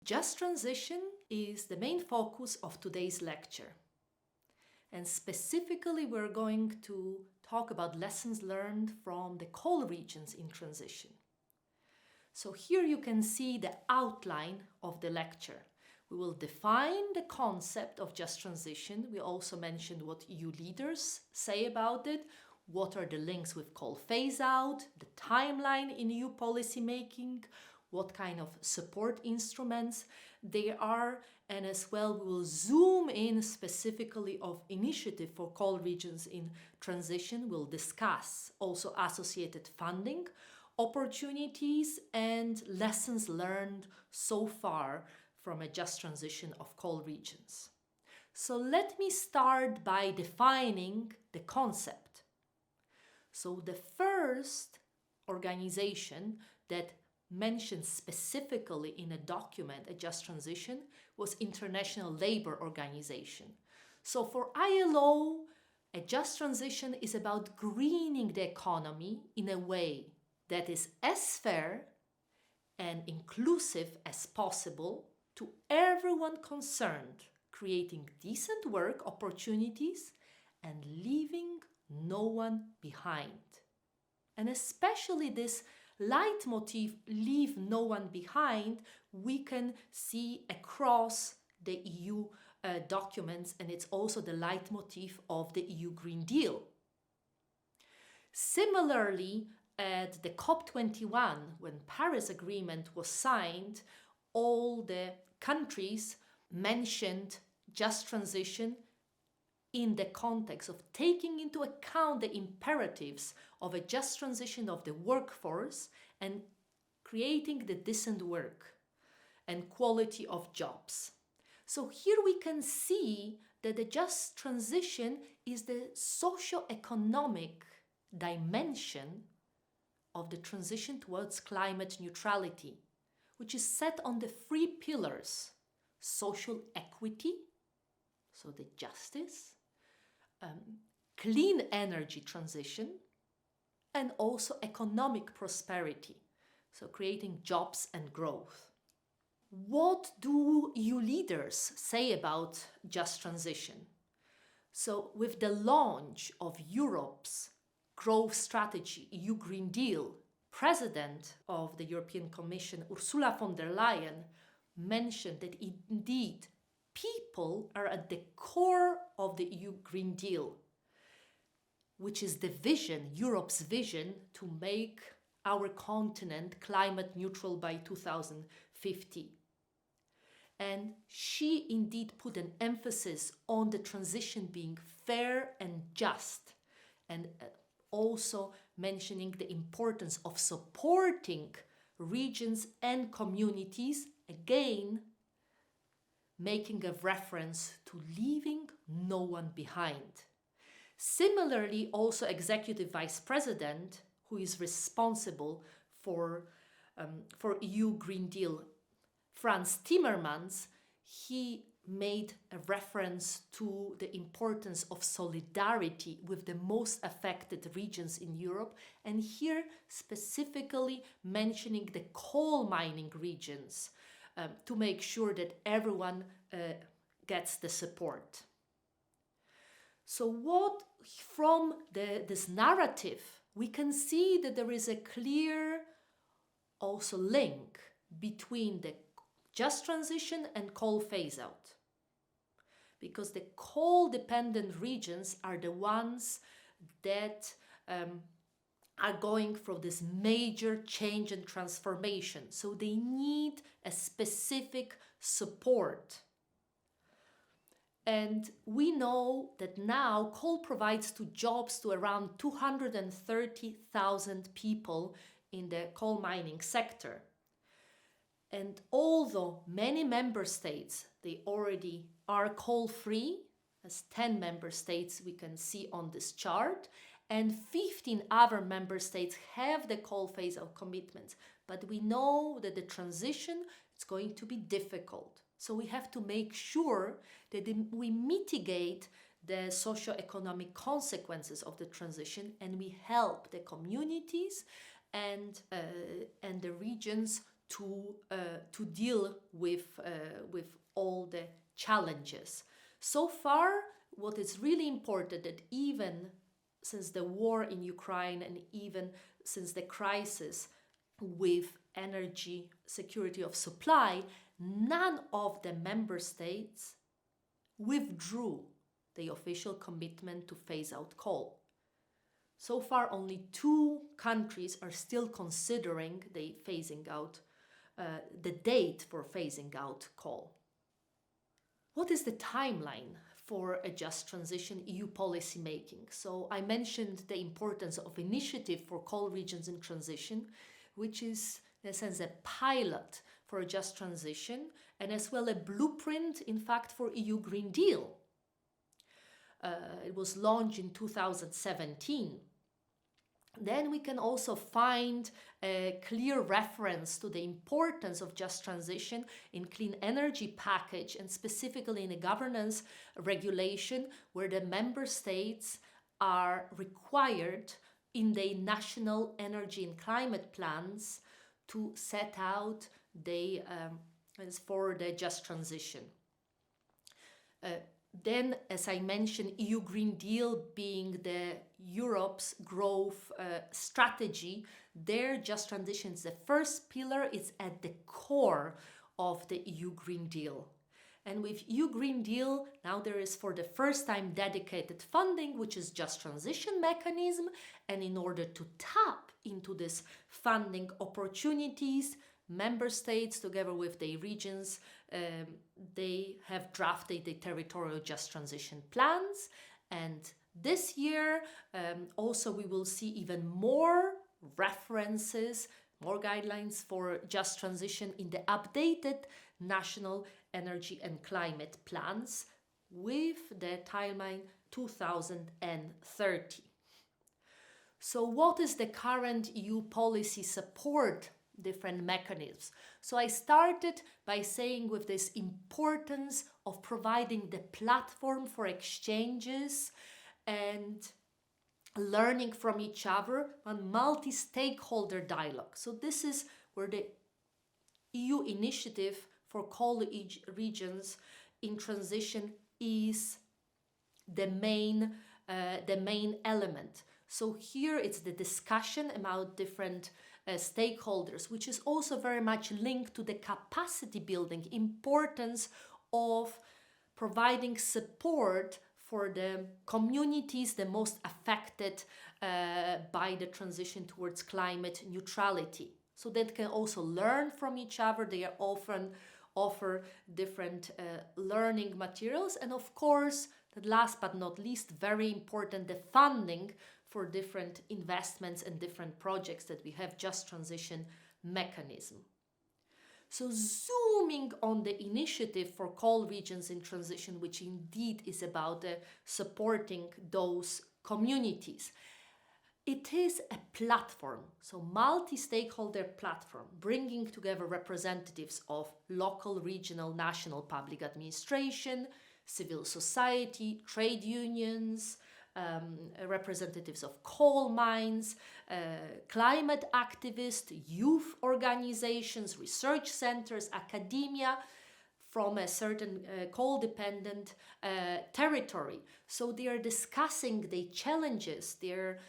Just transition is the main focus of today's lecture. And specifically, we're going to talk about lessons learned from the coal regions in transition. So here you can see the outline of the lecture. We will define the concept of just transition. We also mentioned what EU leaders say about it, what are the links with coal phase out, the timeline in EU policy making, what kind of support instruments there are, and as well we will zoom in specifically of initiative for coal regions in transition. We'll discuss also associated funding opportunities and lessons learned so far from a just transition of coal regions. So let me start by defining the concept. So the first organization that mentioned specifically in a document a just transition was International Labour Organization. So for ILO, a just transition is about greening the economy in a way that is as fair and inclusive as possible to everyone concerned, creating decent work opportunities and leaving no one behind. And especially this leitmotif, leave no one behind, we can see across the EU documents, and it's also the leitmotif of the EU Green Deal. Similarly, at the COP21, when Paris Agreement was signed, all the countries mentioned just transition in the context of taking into account the imperatives of a just transition of the workforce and creating the decent work and quality of jobs. So here we can see that the just transition is the socio-economic dimension of the transition towards climate neutrality, which is set on the three pillars: social equity, so the justice, clean energy transition, and also economic prosperity, so creating jobs and growth. What do EU leaders say about just transition? So with the launch of Europe's growth strategy, EU Green Deal, President of the European Commission, Ursula von der Leyen, mentioned that indeed people are at the core of the EU Green Deal, which is the vision, Europe's vision, to make our continent climate neutral by 2050. And she indeed put an emphasis on the transition being fair and just, and also mentioning the importance of supporting regions and communities, again making a reference to leaving no one behind. Similarly, also Executive Vice President, who is responsible for EU Green Deal, Franz Timmermans, he made a reference to the importance of solidarity with the most affected regions in Europe, and here specifically mentioning the coal mining regions to make sure that everyone gets the support. So what from this narrative, we can see that there is a clear also link between the just transition and coal phase out. Because the coal-dependent regions are the ones that are going through this major change and transformation. So they need a specific support. And we know that now coal provides jobs to around 230,000 people in the coal mining sector. And although many member states, they already are coal-free, as 10 member states we can see on this chart, and 15 other member states have the coal phase-out commitments. But we know that the transition is going to be difficult. So we have to make sure that we mitigate the socio-economic consequences of the transition, and we help the communities and the regions to deal with all the challenges. So far, what is really important that even since the war in Ukraine and even since the crisis with energy security of supply, none of the member states withdrew the official commitment to phase out coal. So far, only 2 countries are still considering the phasing out, the date for phasing out coal. What is the timeline for a just transition EU policy making? So I mentioned the importance of initiative for coal regions in transition, which is in a sense a pilot for a just transition and as well a blueprint, in fact, for EU Green Deal. It was launched in 2017. Then we can also find a clear reference to the importance of just transition in clean energy package and specifically in a governance regulation where the member states are required in their national energy and climate plans to set out the for the just transition. Then, as I mentioned, EU Green Deal being the Europe's growth strategy, their just transition is the first pillar. It's at the core of the EU Green Deal. And with EU Green Deal, now there is for the first time dedicated funding, which is just transition mechanism. And in order to tap into this funding opportunities, member states, together with the regions, they have drafted the territorial just transition plans. And this year, also we will see even more references, more guidelines for just transition in the updated national energy and climate plans with the timeline 2030. So what is the current EU policy support different mechanisms? So I started by saying with this importance of providing the platform for exchanges and learning from each other on multi-stakeholder dialogue. So this is where the EU initiative for coal regions in transition is the main element. So here it's the discussion about different stakeholders, which is also very much linked to the capacity building importance of providing support for the communities the most affected by the transition towards climate neutrality. So they can also learn from each other. They are often offer different learning materials. And of course, the last but not least, very important, the funding for different investments and different projects that we have just transition mechanism. So zooming on the initiative for coal regions in transition, which indeed is about supporting those communities. It is a platform, so multi-stakeholder platform, bringing together representatives of local, regional, national public administration, civil society, trade unions, representatives of coal mines, climate activists, youth organizations, research centers, academia from a certain coal-dependent territory. So they are discussing the challenges, they're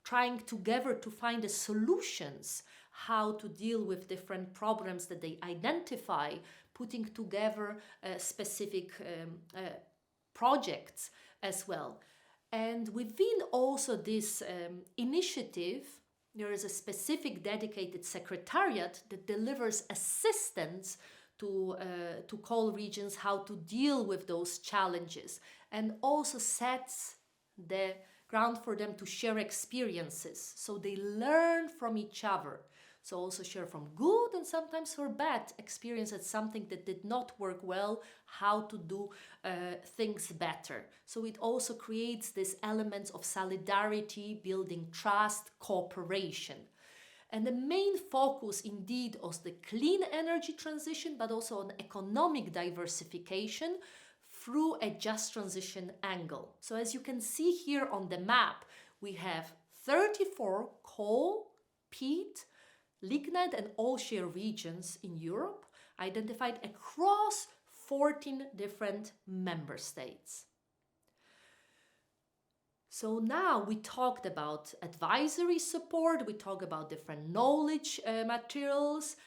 trying together to find the solutions, how to deal with different problems that they identify, putting together specific projects as well. And within also this initiative, there is a specific dedicated secretariat that delivers assistance to coal regions how to deal with those challenges and also sets the ground for them to share experiences. So they learn from each other. So also share from good and sometimes for bad experiences, something that did not work well, how to do things better. So it also creates this elements of solidarity, building trust, cooperation. And the main focus indeed was the clean energy transition, but also on economic diversification through a just transition angle. So as you can see here on the map, we have 34 coal, peat, lignite and oil shale regions in Europe identified across 14 different member states. So now we talked about advisory support, we talked about different knowledge materials,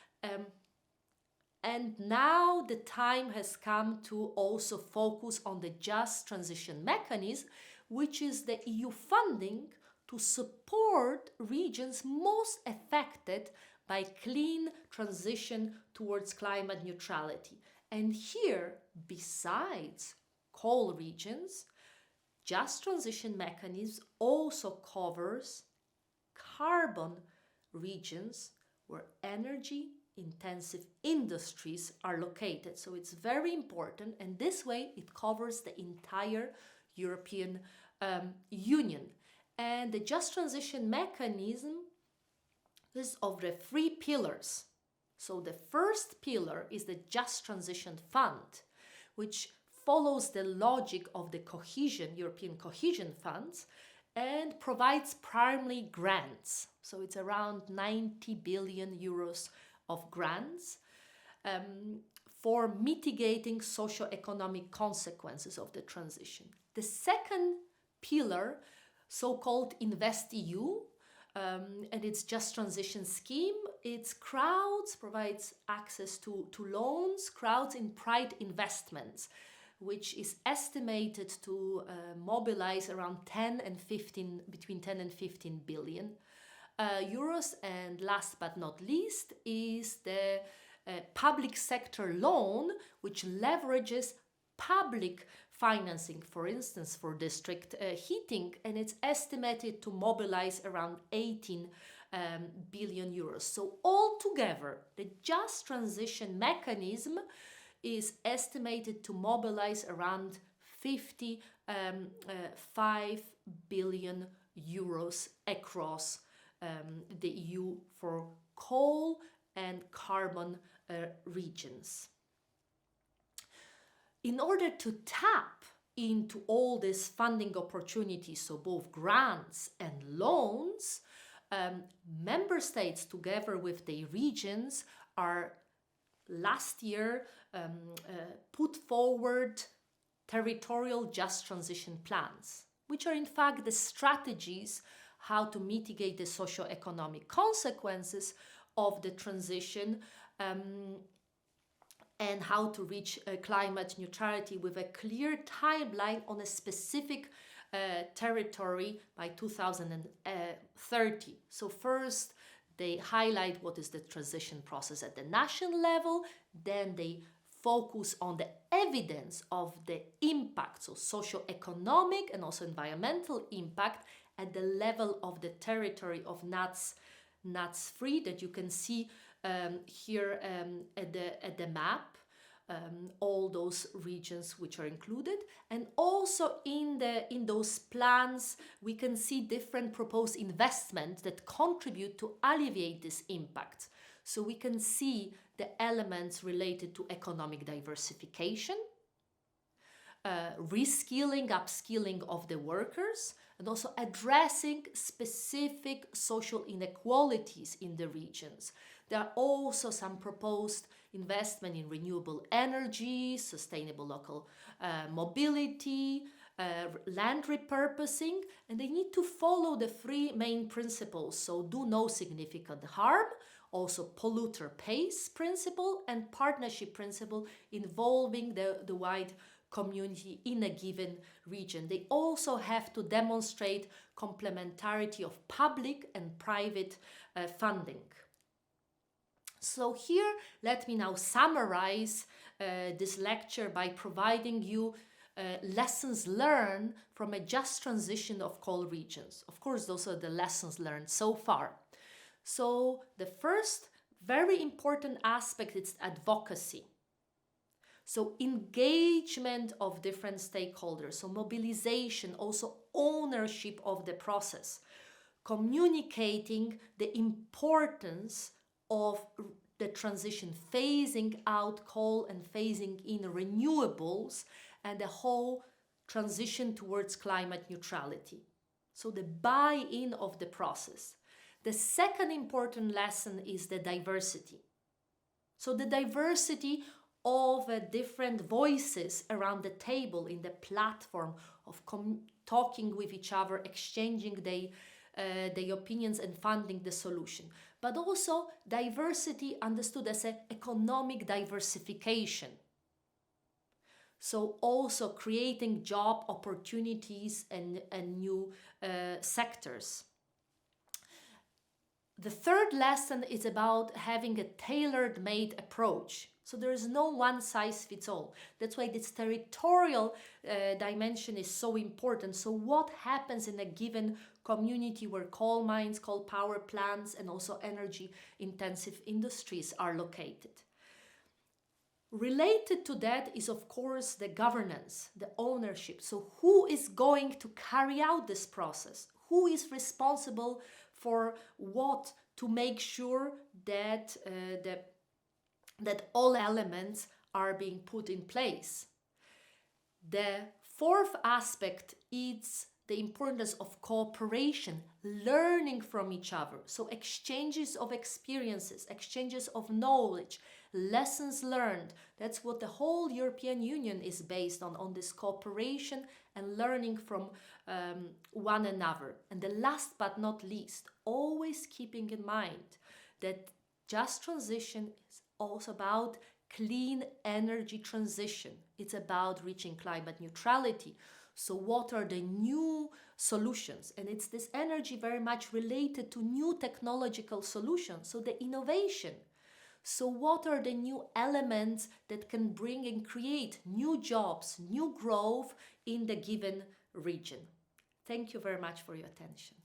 and now the time has come to also focus on the Just Transition Mechanism, which is the EU funding to support regions most affected by clean transition towards climate neutrality. And here, besides coal regions, Just Transition Mechanism also covers carbon regions where energy intensive industries are located. So it's very important, and this way it covers the entire European Union. And the Just Transition Mechanism is of the 3 pillars. So the first pillar is the Just Transition Fund, which follows the logic of the European cohesion funds, and provides primarily grants. So it's around 90 billion euros of grants for mitigating socio-economic consequences of the transition. The second pillar, so-called InvestEU, and its Just Transition scheme, its provides access to loans, crowds in private investments, which is estimated to mobilize around between 10 and 15 billion euros. And last but not least is the public sector loan, which leverages public financing, for instance, for district heating, and it's estimated to mobilize around 18 billion euros. So altogether, the Just Transition Mechanism is estimated to mobilize around 55 billion euros across the EU for coal and carbon regions. In order to tap into all these funding opportunities, so both grants and loans, member states together with the regions are last year put forward territorial just transition plans, which are in fact the strategies how to mitigate the socio-economic consequences of the transition and how to reach climate neutrality with a clear timeline on a specific territory by 2030. So first, they highlight what is the transition process at the national level, then they focus on the evidence of the impact, so socio-economic and also environmental impact at the level of the territory of NUTS 3 that you can see here at the map, all those regions which are included. And also in those plans we can see different proposed investments that contribute to alleviate this impact. So we can see the elements related to economic diversification, reskilling, upskilling of the workers, and also addressing specific social inequalities in the regions. There are also some proposed investment in renewable energy, sustainable local mobility, land repurposing, and they need to follow the 3 main principles. So do no significant harm, also polluter pays principle, and partnership principle involving the wide community in a given region. They also have to demonstrate complementarity of public and private funding. So here, let me now summarize this lecture by providing you lessons learned from a just transition of coal regions. Of course, those are the lessons learned so far. So the first very important aspect is advocacy. So engagement of different stakeholders, so mobilization, also ownership of the process, communicating the importance of the transition, phasing out coal and phasing in renewables, and the whole transition towards climate neutrality. So the buy-in of the process. The second important lesson is the diversity. So the diversity of different voices around the table in the platform of talking with each other, exchanging their opinions and finding the solution. But also diversity understood as an economic diversification. So also creating job opportunities and new sectors. The third lesson is about having a tailor-made approach. So there is no one size fits all. That's why this territorial dimension is so important. So what happens in a given community where coal mines, coal power plants, and also energy intensive industries are located? Related to that is, of course, the governance, the ownership. So who is going to carry out this process? Who is responsible for what, to make sure that that all elements are being put in place? The fourth aspect is the importance of cooperation, learning from each other. So exchanges of experiences, exchanges of knowledge, lessons learned. That's what the whole European Union is based on this cooperation and learning from one another. And the last but not least, always keeping in mind that just transition is also about clean energy transition. It's about reaching climate neutrality. So what are the new solutions? And it's this energy very much related to new technological solutions, so the innovation. So what are the new elements that can bring and create new jobs, new growth in the given region? Thank you very much for your attention.